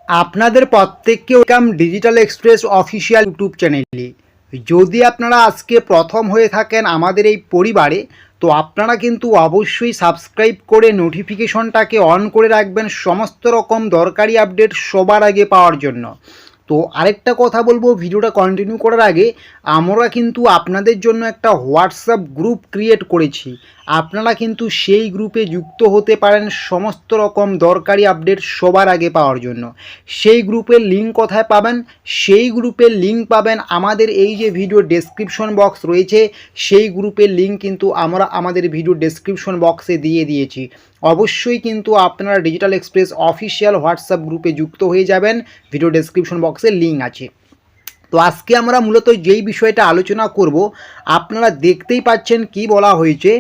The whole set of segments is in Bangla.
আপনাদের প্রত্যেককে welcome digital express official YouTube চ্যানেলে। যদি আপনারা আজকে প্রথম হয়ে থাকেন আমাদের এই পরিবারে, তো আপনারা কিন্তু অবশ্যই সাবস্ক্রাইব করে নোটিফিকেশনটাকে অন করে রাখবেন সমস্ত রকম দরকারি আপডেট সবার আগে পাওয়ার জন্য। তো আরেকটা কথা বলবো, ভিডিওটা কন্টিনিউ করার আগে, আমরা কিন্তু আপনাদের জন্য একটা হোয়াটসঅ্যাপ গ্রুপ ক্রিয়েট করেছি। আপনারা কিন্তু সেই গ্রুপে যুক্ত হতে পারেন সমস্ত রকম দরকারি আপডেট সবার আগে পাওয়ার জন্য। সেই গ্রুপের লিঙ্ক কোথায় পাবেন? সেই গ্রুপের লিঙ্ক পাবেন আমাদের এই যে ভিডিও ডেসক্রিপশন বক্স রয়েছে, সেই গ্রুপের লিঙ্ক কিন্তু আমরা আমাদের ভিডিও ডেসক্রিপশন বক্সে দিয়ে দিয়েছি। অবশ্যই কিন্তু আপনারা ডিজিটাল এক্সপ্রেস অফিসিয়াল হোয়াটসঅ্যাপ গ্রুপে যুক্ত হয়ে যাবেন, ভিডিও ডেসক্রিপশন বক্সে লিঙ্ক আছে। তো আজকে আমরা মূলত যেই বিষয়টা আলোচনা করব, আপনারা দেখতেই পাচ্ছেন কি বলা হয়েছে।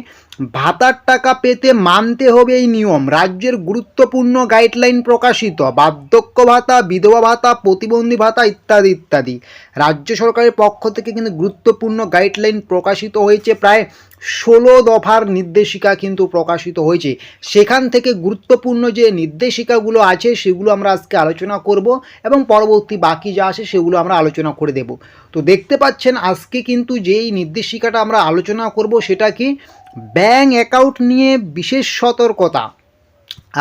ভাতার টাকা পেতে মানতে হবে এই নিয়ম, রাজ্যের গুরুত্বপূর্ণ গাইডলাইন প্রকাশিত। বার্ধক্য ভাতা, বিধবা ভাতা, প্রতিবন্ধী ভাতা ইত্যাদি ইত্যাদি রাজ্য সরকারের পক্ষ থেকে কিন্তু গুরুত্বপূর্ণ গাইডলাইন প্রকাশিত হয়েছে। প্রায় 16 দফার নির্দেশিকা কিন্তু প্রকাশিত হয়েছে। সেখান থেকে গুরুত্বপূর্ণ যে নির্দেশিকাগুলো আছে সেগুলো আমরা আজকে আলোচনা করব এবং পরবর্তী বাকি যা আছে সেগুলো আমরা আলোচনা করে দেব। তো দেখতে পাচ্ছেন আজকে কিন্তু যেই নির্দেশিকাটা আমরা আলোচনা করব সেটা কি, ব্যাঙ্ক অ্যাকাউন্ট নিয়ে বিশেষ সতর্কতা।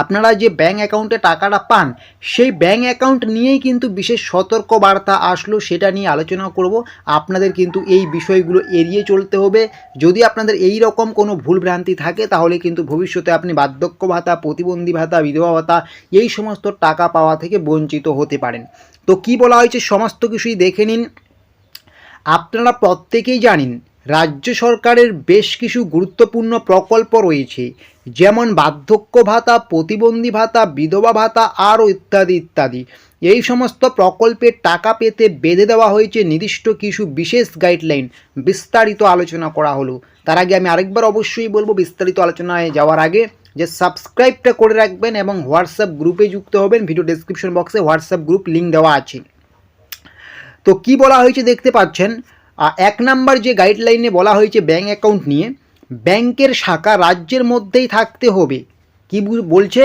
আপনারা যে ব্যাঙ্ক অ্যাকাউন্টে টাকাটা পান, সেই ব্যাঙ্ক অ্যাকাউন্ট নিয়েই কিন্তু বিশেষ সতর্ক বার্তা আসলো, সেটা নিয়ে আলোচনা করব। আপনাদের কিন্তু এই বিষয়গুলো এড়িয়ে চলতে হবে। যদি আপনাদের এই রকম কোনো ভুলভ্রান্তি থাকে তাহলে কিন্তু ভবিষ্যতে আপনি বার্ধক্য ভাতা, প্রতিবন্ধী ভাতা, বিধবা ভাতা এই সমস্ত টাকা পাওয়া থেকে বঞ্চিত হতে পারেন। তো কি বলা হয়েছে সমস্ত কিছুই দেখে নিন। আপনারা প্রত্যেকেই জানেন রাজ্য সরকারের বেশ কিছু গুরুত্বপূর্ণ প্রকল্প রয়েছে, যেমন বার্ধক্য ভাতা, প্রতিবন্ধী ভাতা, বিধবা ভাতা আরও ইত্যাদি ইত্যাদি। এই সমস্ত প্রকল্পের টাকা পেতে বেঁধে দেওয়া হয়েছে নির্দিষ্ট কিছু বিশেষ গাইডলাইন। বিস্তারিত আলোচনা করা হলো। তার আগে আমি আরেকবার অবশ্যই বলবো, বিস্তারিত আলোচনায় যাওয়ার আগে যে সাবস্ক্রাইবটা করে রাখবেন এবং হোয়াটসঅ্যাপ গ্রুপে যুক্ত হবেন। ভিডিও ডেসক্রিপশন বক্সে হোয়াটসঅ্যাপ গ্রুপ লিঙ্ক দেওয়া আছে। তো কি বলা হয়েছে দেখতে পাচ্ছেন। 1 নাম্বার যে গাইডলাইনে বলা হয়েছে ব্যাঙ্ক অ্যাকাউন্ট নিয়ে, ব্যাংকের শাখা রাজ্যের মধ্যেই থাকতে হবে। কি বলছে?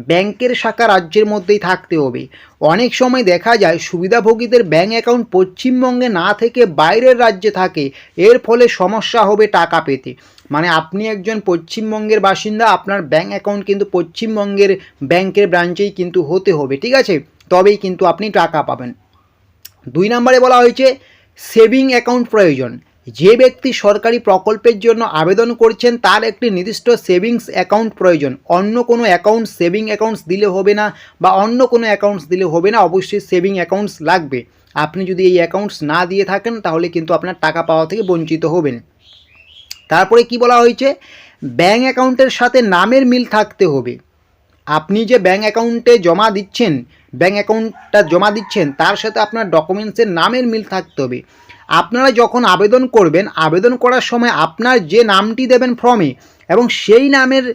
ব্যাংকের শাখা রাজ্যের মধ্যেই থাকতে হবে। অনেক সময় দেখা যায় সুবিধাভোগীদের ব্যাঙ্ক অ্যাকাউন্ট পশ্চিমবঙ্গে না থেকে বাইরের রাজ্যে থাকে, এর ফলে সমস্যা হবে টাকা পেতে। মানে আপনি একজন পশ্চিমবঙ্গের বাসিন্দা, আপনার ব্যাঙ্ক অ্যাকাউন্ট কিন্তু পশ্চিমবঙ্গের ব্যাংকের ব্রাঞ্চেই কিন্তু হতে হবে, ঠিক আছে? তবেই কিন্তু আপনি টাকা পাবেন। 2 নম্বরে বলা হয়েছে সেভিং অ্যাকাউন্ট প্রয়োজন। যে ব্যক্তি সরকারি প্রকল্পের জন্য আবেদন করছেন তার একটি নির্দিষ্ট সেভিংস অ্যাকাউন্ট প্রয়োজন। অন্য কোনো অ্যাকাউন্ট সেভিং অ্যাকাউন্টস দিলে হবে না, বা অন্য কোনো অ্যাকাউন্টস দিলে হবে না, অবশ্যই সেভিং অ্যাকাউন্টস লাগবে। আপনি যদি এই অ্যাকাউন্টস না দিয়ে থাকেন তাহলে কিন্তু আপনার টাকা পাওয়া থেকে বঞ্চিত হবেন। তারপরে কি বলা হয়েছে, ব্যাঙ্ক অ্যাকাউন্টের সাথে নামের মিল থাকতে হবে। আপনি যে ব্যাঙ্ক অ্যাকাউন্টে জমা দিচ্ছেন, ব্যাঙ্ক অ্যাকাউন্টটা জমা দিচ্ছেন, তার সাথে আপনার ডকুমেন্টসের নামের মিল থাকতে হবে। আপনারা যখন আবেদন করবেন, আবেদন করার সময় আপনার যে নামটি দেবেন ফর্মে, এবং সেই নামের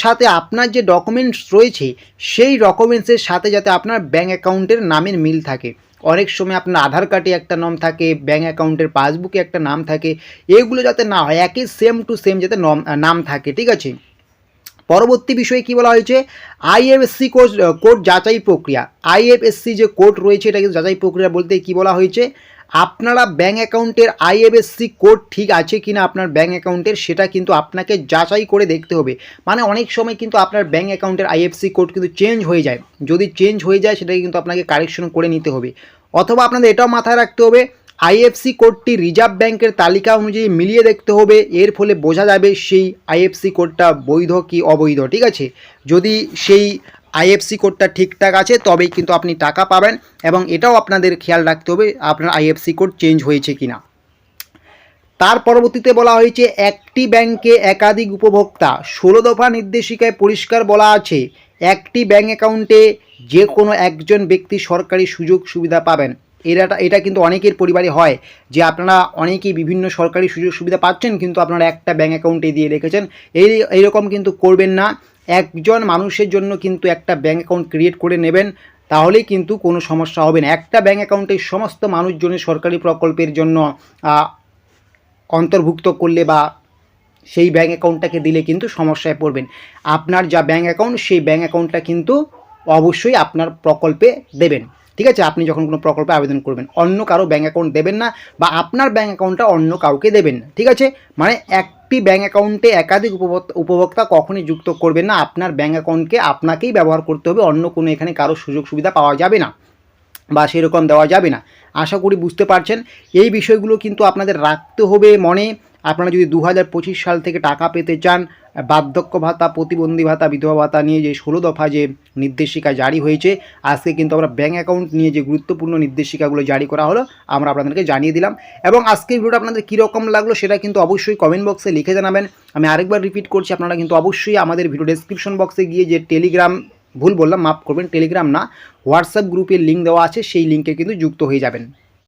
সাথে আপনার যে ডকুমেন্টস রয়েছে সেই ডকুমেন্টসের সাথে যাতে আপনার ব্যাঙ্ক অ্যাকাউন্টের নামের মিল থাকে। অনেক সময় আপনার আধার কার্ডে একটা নাম থাকে, ব্যাঙ্ক অ্যাকাউন্টের পাসবুকে একটা নাম থাকে, এগুলো যাতে না হয়, একই সেম টু সেম যাতে নাম থাকে, ঠিক আছে? পরবর্তী বিষয়ে কি বলা হয়েছে, আইএফএসসি কোড যাচাই প্রক্রিয়া। আইএফএসসি যে কোড রয়েছে এটা কিন্তু যাচাই প্রক্রিয়া বলতে কি বলা হয়েছে, আপনারা ব্যাঙ্ক অ্যাকাউন্টের আইএফএসসি কোড ঠিক আছে কিনা আপনার ব্যাঙ্ক অ্যাকাউন্টের, সেটা কিন্তু আপনাকে যাচাই করে দেখতে হবে। মানে অনেক সময় কিন্তু আপনার ব্যাঙ্ক অ্যাকাউন্টের আইএফএসসি কোড কিন্তু চেঞ্জ হয়ে যায়। যদি চেঞ্জ হয়ে যায় সেটাকে কিন্তু আপনাকে কারেকশন করে নিতে হবে। অথবা আপনাদের এটাও মাথায় রাখতে হবে, আইএফসি কোডটি রিজার্ভ ব্যাংকের তালিকা অনুযায়ী মিলিয়ে দেখতে হবে। এর ফলে বোঝা যাবে সেই আইএফসি কোডটা বৈধ কি অবৈধ, ঠিক আছে? যদি সেই আইএফসি কোডটা ঠিকঠাক আছে তবেই কিন্তু আপনি টাকা পাবেন, এবং এটাও আপনাদের খেয়াল রাখতে হবে আপনার আইএফসি কোড চেঞ্জ হয়েছে কিনা। তার পরবর্তীতে বলা হয়েছে একটি ব্যাংকে একাধিক উপভোক্তা। 16 দফা নির্দেশিকায় পরিষ্কার বলা আছে একটি ব্যাঙ্ক অ্যাকাউন্টে যে কোনো একজন ব্যক্তি সরকারি সুযোগ সুবিধা পাবেন। এটা কিন্তু অনেকের পরিবারে হয় যে আপনারা অনেকেই বিভিন্ন সরকারি সুযোগ সুবিধা পাচ্ছেন, কিন্তু আপনারা একটা ব্যাঙ্ক অ্যাকাউন্টে দিয়ে রেখেছেন। এইরকম কিন্তু করবেন না। একজন মানুষের জন্য কিন্তু একটা ব্যাঙ্ক অ্যাকাউন্ট ক্রিয়েট করে নেবেন, তাহলেই কিন্তু কোনো সমস্যা হবে না। একটা ব্যাঙ্ক অ্যাকাউন্টে সমস্ত মানুষজনের সরকারি প্রকল্পের জন্য অন্তর্ভুক্ত করলে বা সেই ব্যাঙ্ক অ্যাকাউন্টটাকে দিলে কিন্তু সমস্যায় পড়বেন। আপনার যা ব্যাঙ্ক অ্যাকাউন্ট সেই ব্যাঙ্ক অ্যাকাউন্টটা কিন্তু অবশ্যই আপনার প্রকল্পে দেবেন। ঠিক আছে, আপনি যখন কোনো প্রকল্পে আবেদন করবেন অন্য কারো ব্যাঙ্ক অ্যাকাউন্ট দেবেন না, বা আপনার ব্যাঙ্ক অ্যাকাউন্টটা অন্য কাউকে দেবেন না। ঠিক আছে, মানে একটি ব্যাঙ্ক অ্যাকাউন্টে একাধিক উপভোক্তা কখনই যুক্ত করবেন না। আপনার ব্যাঙ্ক অ্যাকাউন্টকে আপনাকেই ব্যবহার করতে হবে, অন্য কোনো এখানে কারো সুযোগ সুবিধা পাওয়া যাবে না বা সেরকম দেওয়া যাবে না। আশা করি বুঝতে পারছেন। এই বিষয়গুলো কিন্তু আপনাদের রাখতে হবে মনে। আপনারা যদি 2025 সাল থেকে টাকা পেতে চান, বার্ধক্য ভাতা, প্রতিবন্ধী ভাতা, বিধবা ভাতা নিয়ে যে 16 দফা যে নির্দেশিকা জারি হয়েছে, আজকে কিন্তু আমরা ব্যাঙ্ক অ্যাকাউন্ট নিয়ে যে গুরুত্বপূর্ণ নির্দেশিকাগুলো জারি করা হলো আমরা আপনাদেরকে জানিয়ে দিলাম। এবং আজকের ভিডিওটা আপনাদের কীরকম লাগলো সেটা কিন্তু অবশ্যই কমেন্ট বক্সে লিখে জানাবেন। আমি আরেকবার রিপিট করছি, আপনারা কিন্তু অবশ্যই আমাদের ভিডিও ডেসক্রিপশন বক্সে গিয়ে যে টেলিগ্রাম, ভুল বললাম মাফ করবেন, টেলিগ্রাম না, হোয়াটসঅ্যাপ গ্রুপের লিঙ্ক দেওয়া আছে, সেই লিঙ্কে কিন্তু যুক্ত হয়ে যাবেন।